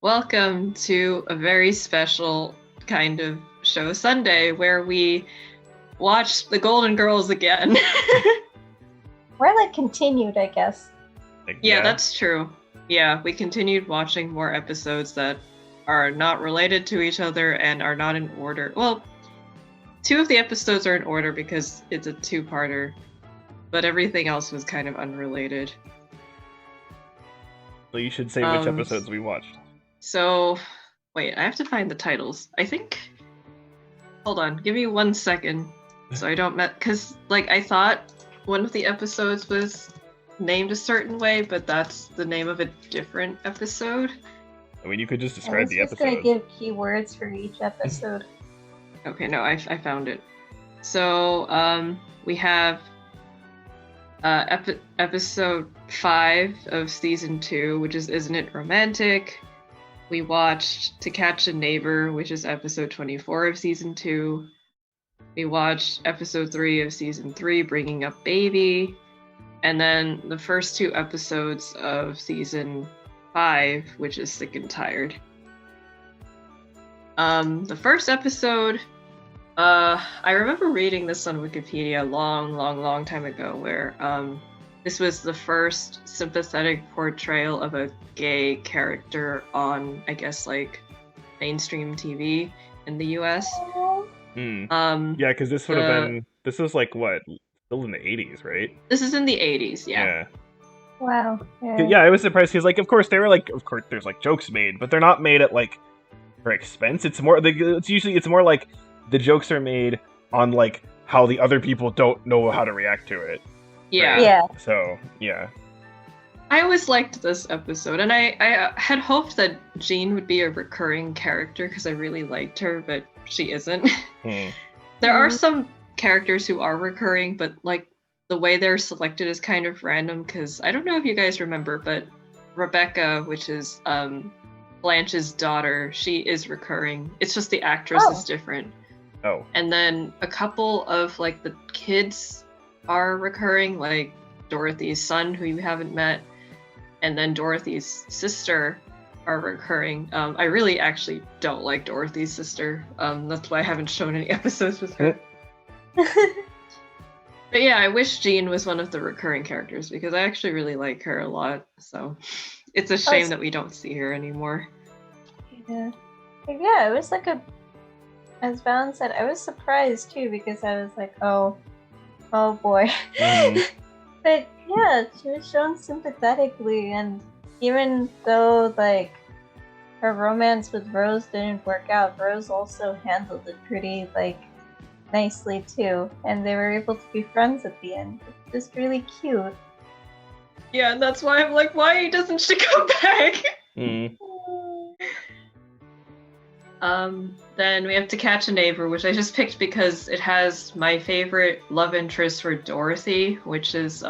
Welcome to a very special kind of show Sunday where we watch the Golden Girls again. We're like continued, I guess. Yeah, that's true. Yeah, we continued watching more episodes that are not related to each other and are not in order. Well, two of the episodes are in order because it's a two-parter, but everything else was kind of unrelated. So you should say which episodes we watched. So, wait, I have to find the titles. I think... Hold on, give me 1 second so I don't because I thought one of the episodes was named a certain way, but that's the name of a different episode. I mean, you could just describe the episode. I was just gonna give keywords for each episode. Okay, no, I found it. So, we have episode 5 of season 2, which is Isn't It Romantic? We watched To Catch a Neighbor, which is episode 24 of season 2. We watched episode 3 of season 3, Bringing Up Baby. And then the first 2 episodes of season 5, which is Sick and Tired. The first episode, I remember reading this on Wikipedia a long time ago, where this was the first sympathetic portrayal of a gay character on, I guess, mainstream TV in the US. Yeah, because this would have been... This was what? Still in the 80s, right? This is in the 80s, yeah. Wow. Yeah, I was surprised because, of course, they were of course, there's jokes made, but they're not made at for expense. It's more, it's more like the jokes are made on how the other people don't know how to react to it. Yeah. Right? Yeah. So, yeah. I always liked this episode, and I had hoped that Jean would be a recurring character because I really liked her, but she isn't. There are some characters who are recurring, but the way they're selected is kind of random because I don't know if you guys remember, but Rebecca, which is Blanche's daughter, she is recurring. It's just the actress is different. Oh. And then a couple of the kids are recurring, like Dorothy's son, who you haven't met, and then Dorothy's sister are recurring. I really actually don't like Dorothy's sister. That's why I haven't shown any episodes with her. But yeah, I wish Jean was one of the recurring characters because I actually really like her a lot. So it's a shame that we don't see her anymore. Yeah, it was as Valen said, I was surprised too because I was like, oh boy. But yeah, she was shown sympathetically, and even though her romance with Rose didn't work out, Rose also handled it pretty nicely too, and they were able to be friends at the end. It's just really cute. Yeah, and that's why I'm like, why doesn't she come back? Then we have To Catch a Neighbor, which I just picked because it has my favorite love interest for Dorothy, which is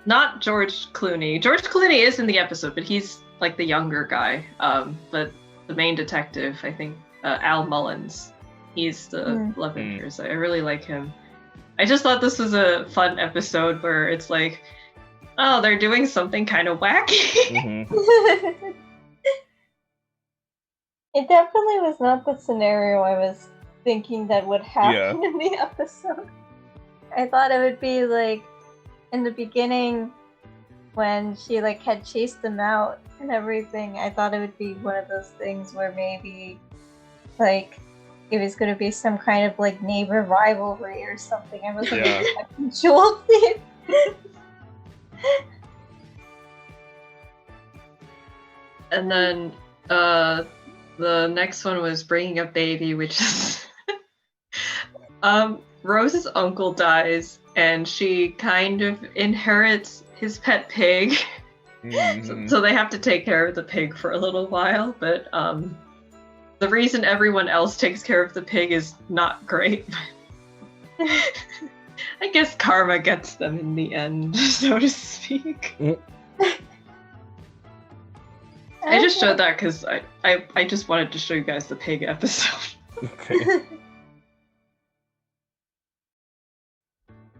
not George Clooney. George Clooney is in the episode, but he's the younger guy. But the main detective, I think, Al Mullins, he's the love interest. I really like him. I just thought this was a fun episode where it's oh, they're doing something kind of wacky. It definitely was not the scenario I was thinking that would happen in the episode. I thought it would be in the beginning when she had chased them out and everything. I thought it would be one of those things where maybe it was going to be some kind of neighbor rivalry or something. I wasn't expecting Jewel. And then the next one was Bringing Up Baby, which is Rose's uncle dies and she kind of inherits his pet pig. So they have to take care of the pig for a little while, but the reason everyone else takes care of the pig is not great. I guess karma gets them in the end, so to speak. I just showed that because I just wanted to show you guys the pig episode. Okay.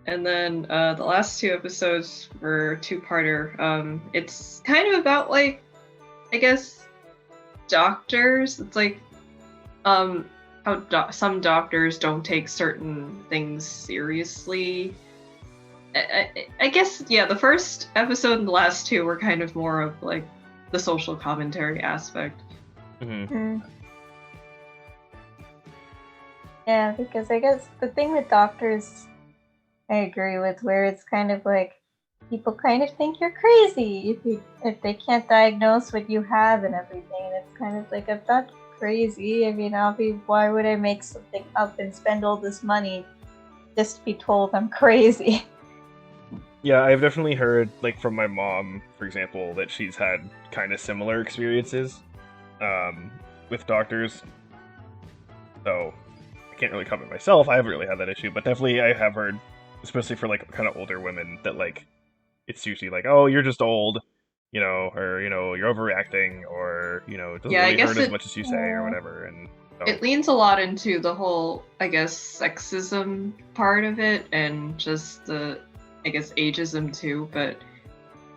And then the last 2 episodes were two-parter. It's kind of about I guess, doctors. It's like, how some doctors don't take certain things seriously. I guess, yeah, the first episode and the last two were kind of more of like the social commentary aspect. Yeah, because I guess the thing with doctors, I agree with, where it's kind of like people kind of think you're crazy if they can't diagnose what you have and everything. It's kind of like, I'm not crazy. I mean, why would I make something up and spend all this money just to be told I'm crazy? Yeah, I've definitely heard, like, from my mom, for example, that she's had kind of similar experiences with doctors. So, I can't really comment myself. I haven't really had that issue, but definitely I have heard, especially for, like, kind of older women, that, like, it's usually like, oh, you're just old, or, you're overreacting, or, it doesn't really hurt as much as you say, or whatever, and... It leans a lot into the whole, I guess, sexism part of it, and just the, I guess, ageism too, but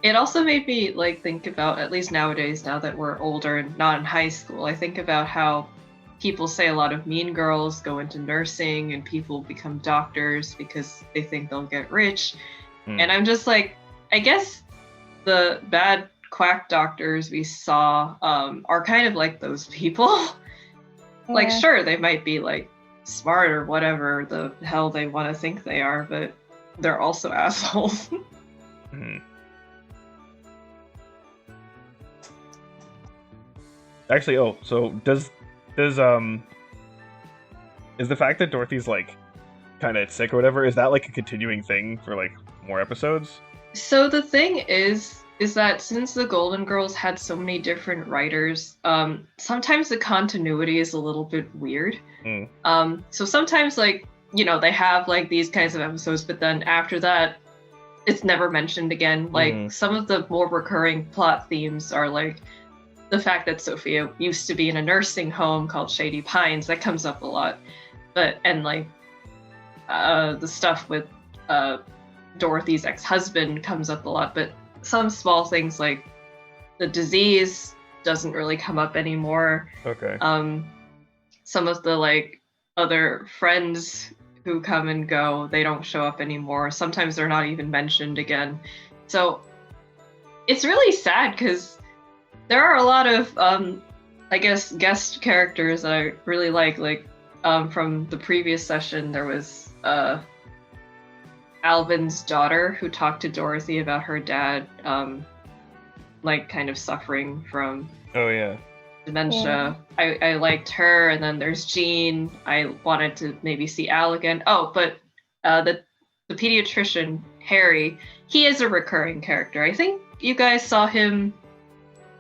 it also made me, like, think about, at least nowadays, now that we're older and not in high school, I think about how people say a lot of mean girls go into nursing and people become doctors because they think they'll get rich. And I'm just like, I guess the bad quack doctors we saw are kind of like those people. Like, sure, they might be, like, smart or whatever the hell they want to think they are, but they're also assholes. Actually, so does is the fact that Dorothy's, like, kind of sick or whatever, is that, like, a continuing thing for, like, more episodes? So the thing is that since the Golden Girls had so many different writers, sometimes the continuity is a little bit weird. So sometimes, like, they have, like, these kinds of episodes, but then after that, it's never mentioned again. Like, some of the more recurring plot themes are, like, the fact that Sophia used to be in a nursing home called Shady Pines. That comes up a lot. And, like, the stuff with Dorothy's ex-husband comes up a lot, but some small things like the disease doesn't really come up anymore. Okay. Some of the, like, other friends who come and go, they don't show up anymore. Sometimes they're not even mentioned again. So it's really sad because there are a lot of, I guess, guest characters that I really like. Like, from the previous session, there was Alvin's daughter who talked to Dorothy about her dad, like, kind of suffering from dementia. Yeah. I liked her, and then there's Jean. I wanted to maybe see Al again. Oh, but the pediatrician, Harry, he is a recurring character. I think you guys saw him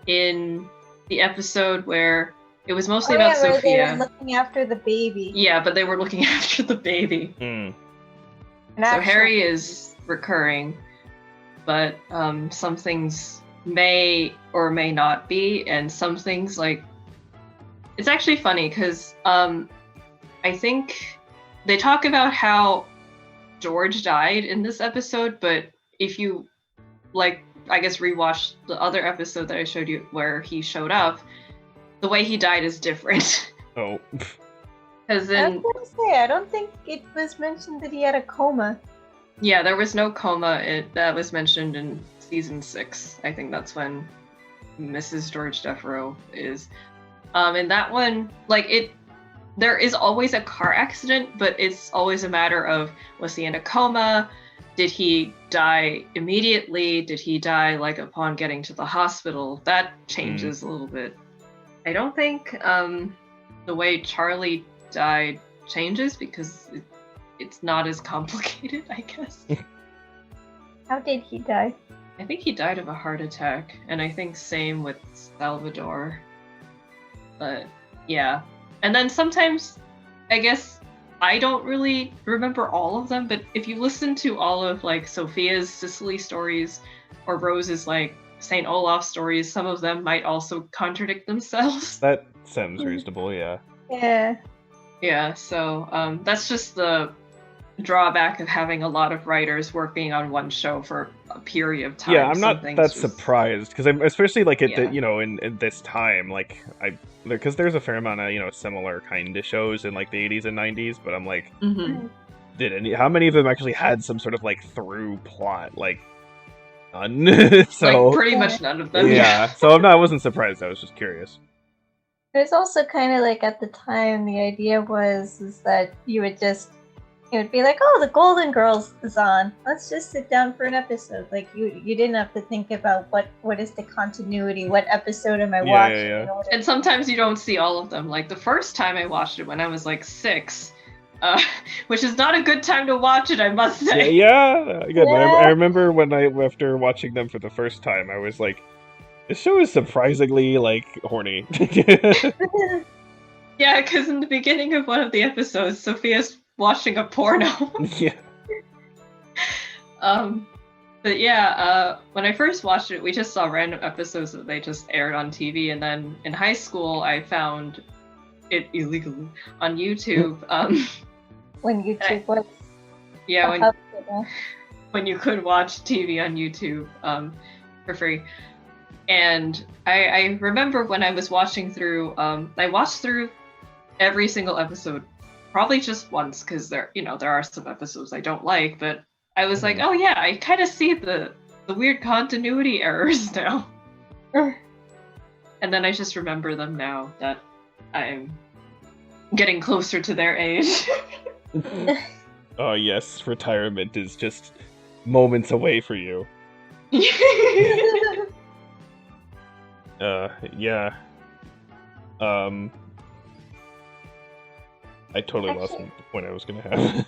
in the episode where it was mostly about Sophia. They were looking after the baby. Yeah, but they were looking after the baby. So Harry is recurring, but some things may or may not be, and some things, like, it's actually funny because I think they talk about how George died in this episode, but if you, like, I guess rewatch the other episode that I showed you where he showed up, the way he died is different. Oh. Because I was gonna say, I don't think it was mentioned that he had a coma. Yeah, there was no coma. That was mentioned in season 6. I think that's when Mrs. George Devereaux is. And that one, like, there is always a car accident, but it's always a matter of, was he in a coma? Did he die immediately? Did he die, like, upon getting to the hospital? That changes a little bit. I don't think the way Charlie died changes because it's not as complicated, I guess. How did he die? I think he died of a heart attack, and I think same with Salvador. But yeah. And then sometimes, I guess, I don't really remember all of them, but if you listen to all of, like, Sophia's Sicily stories or Rose's, like, St. Olaf stories, some of them might also contradict themselves. That sounds reasonable, yeah. Yeah. Yeah, so that's just the drawback of having a lot of writers working on one show for a period of time. Yeah, I'm not that surprised because I'm especially like at the, in this time, like because there's a fair amount of similar kind of shows in like the 80s and 90s, but I'm like, how many of them actually had some sort of like through plot? Like none. So like pretty much none of them. Yeah. So I wasn't surprised. I was just curious. It was also kind of like at the time the idea is that it would be like, oh, the Golden Girls is on. Let's just sit down for an episode. Like you didn't have to think about what is the continuity, what episode am I watching. Yeah. And sometimes you don't see all of them. Like the first time I watched it when I was like 6, which is not a good time to watch it, I must say. Yeah. Again, I remember after watching them for the first time, I was like, this show is surprisingly like horny. Yeah, because in the beginning of one of the episodes, Sophia's watching a porno. Yeah. But yeah, when I first watched it, we just saw random episodes that they just aired on TV, and then in high school, I found it illegally on YouTube. When YouTube was. Yeah, when you could watch TV on YouTube for free. And I remember when I was watching through, I watched through every single episode, probably just once, because there are some episodes I don't like, but I was like, oh yeah, I kind of see the weird continuity errors now. And then I just remember them now that I'm getting closer to their age. Oh yes, retirement is just moments away for you. Yeah. I totally lost the point I was gonna have.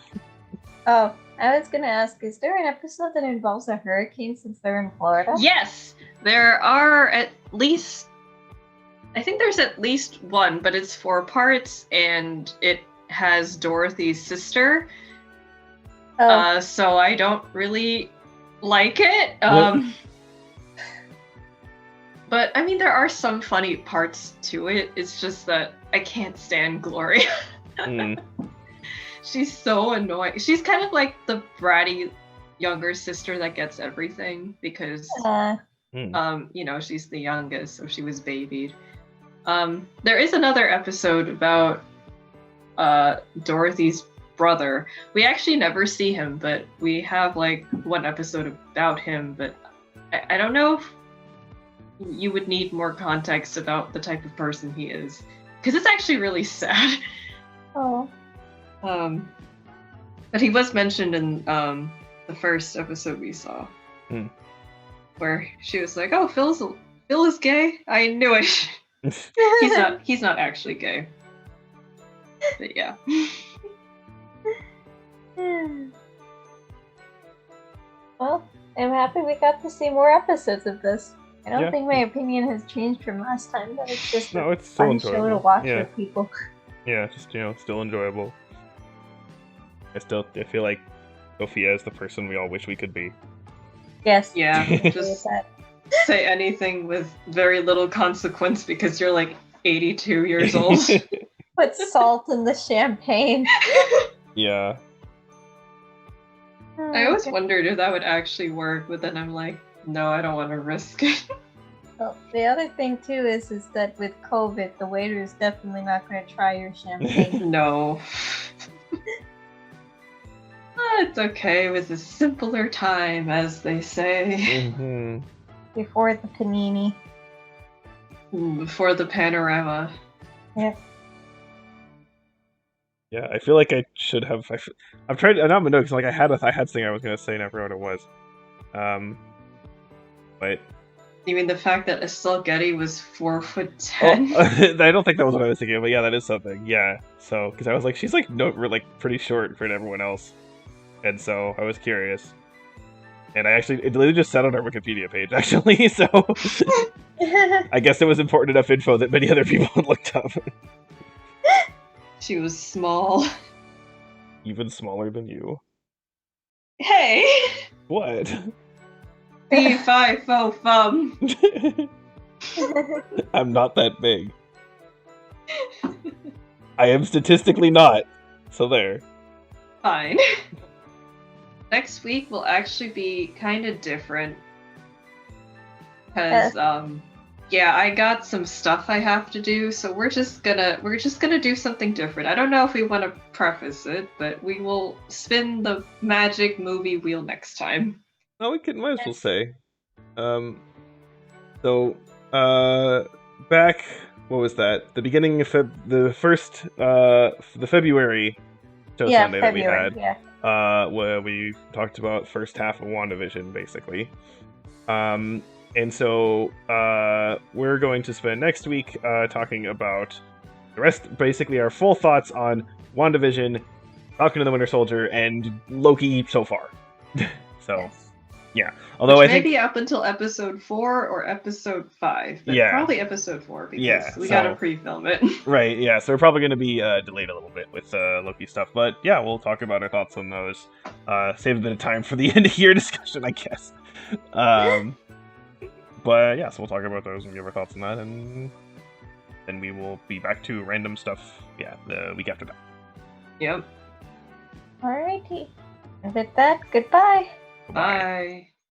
Oh, I was gonna ask, is there an episode that involves a hurricane since they're in Florida? Yes! There are I think there's at least one, but it's 4 parts, and it has Dorothy's sister. Oh. So I don't really like it. But I mean, there are some funny parts to it. It's just that I can't stand Gloria. She's so annoying. She's kind of like the bratty younger sister that gets everything because, she's the youngest, so she was babied. There is another episode about Dorothy's brother. We actually never see him, but we have like one episode about him, but I don't know if you would need more context about the type of person he is, because it's actually really sad. Oh. But he was mentioned in the first episode we saw, where she was like, "Oh, Phil is gay. I knew it." He's not actually gay. But yeah. Well, I'm happy we got to see more episodes of this. I don't think my opinion has changed from last time, but it's just it's a still fun enjoyable. show to watch with people. Yeah, just still enjoyable. I feel like Sophia is the person we all wish we could be. Yes. Yeah. Just say anything with very little consequence because you're like 82 years old. Put salt in the champagne. Yeah. I always wondered if that would actually work, but then I'm like, no, I don't want to risk it. Well, the other thing too is that with COVID, the waiter is definitely not going to try your champagne. No. It's okay. It was a simpler time, as they say. Before the panini. Before the panorama. Yeah. Yeah, I feel like I should have. I've tried. I'm not because like I had something I was gonna say and I forgot what it was. But you mean the fact that Estelle Getty was 4'10"? Oh, I don't think that was what I was thinking, but yeah, that is something. Yeah. So because I was like, she's like pretty short compared to everyone else, and so I was curious. And it literally just said on our Wikipedia page, actually. So I guess it was important enough info that many other people had looked up. She was small. Even smaller than you. Hey! What? B5 I'm not that big. I am statistically not. So there. fine. Next week will actually be kind of different. Because, yeah, I got some stuff I have to do, so we're just gonna do something different. I don't know if we want to preface it, but we will spin the magic movie wheel next time. No, we might as well say. So, back, what was that? The beginning of the February show Sunday that we had. Yeah. Where we talked about first half of WandaVision, basically. And so we're going to spend next week talking about the rest, basically our full thoughts on WandaVision, Falcon and the Winter Soldier, and Loki so far. So, yes. Yeah. Although Which I think maybe up until episode 4 or episode 5, but probably episode 4 because we gotta pre-film it. Right. Yeah. So we're probably going to be delayed a little bit with Loki stuff, but yeah, we'll talk about our thoughts on those. Save a bit of time for the end of year discussion, I guess. But yeah, so we'll talk about those and give our thoughts on that, and then we will be back to random stuff, the week after that. Yep. Alrighty. And with that, goodbye. Bye.